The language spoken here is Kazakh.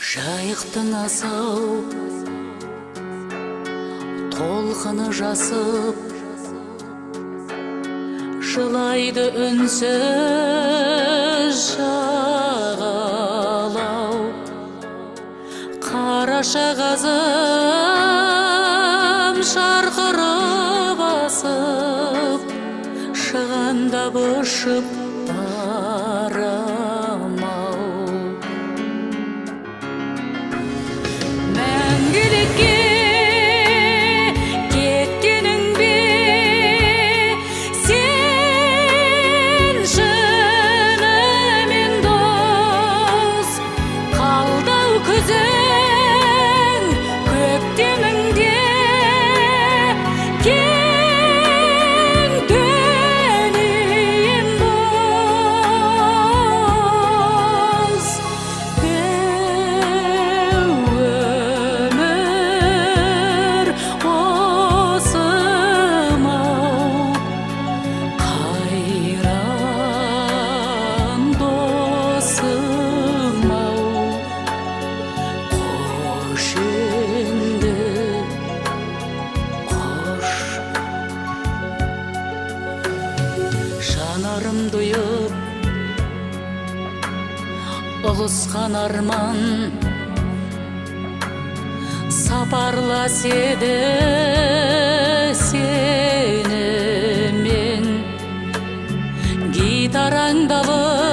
Жайықтың асау толқыны жасып, жылайды үнсіз жағалау. Қараша қазым шарқырып басып, шығандап ұшып барамау. Мәңгілікке кеткенің бе сен шынымен дос? Қалдау күзің көктеміңде кең дүнием дос. Өмір осымау, қайран досым-ау. Қош енді, қош. Жанарымды ұйып ұғысқан арман сапарлас еді сенімен. Гитараңды алып